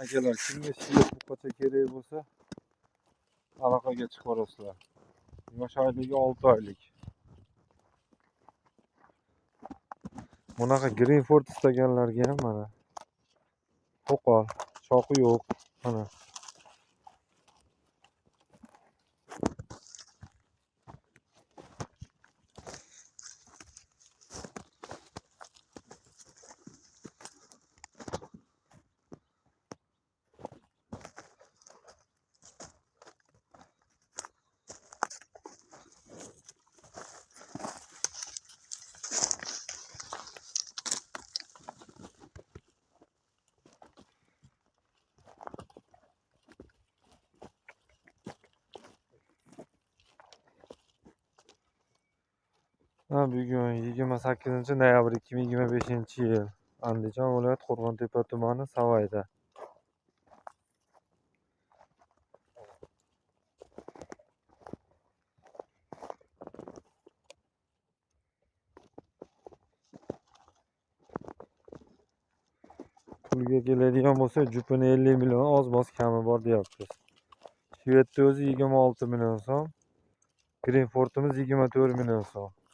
Akalar, kimga shiyat buqacha kerak bo'lsa, aloqaga chiqaverasizlar. Yosh oyligi 6 oylik. Bunaqa Greenford istaganlarga ham mana qo'qol, shoxi yo'q, mana. Bugun 28-noyabr 2025-yil. Andijon viloyat Qo'rg'ontepa tumani Savayda. Pulga keladigan bo'lsa, jupini 50 million, oz-moz kami bor deyapmiz. Shvedda o'zi 26 million so'm, Greenfordimiz 24 million so'm.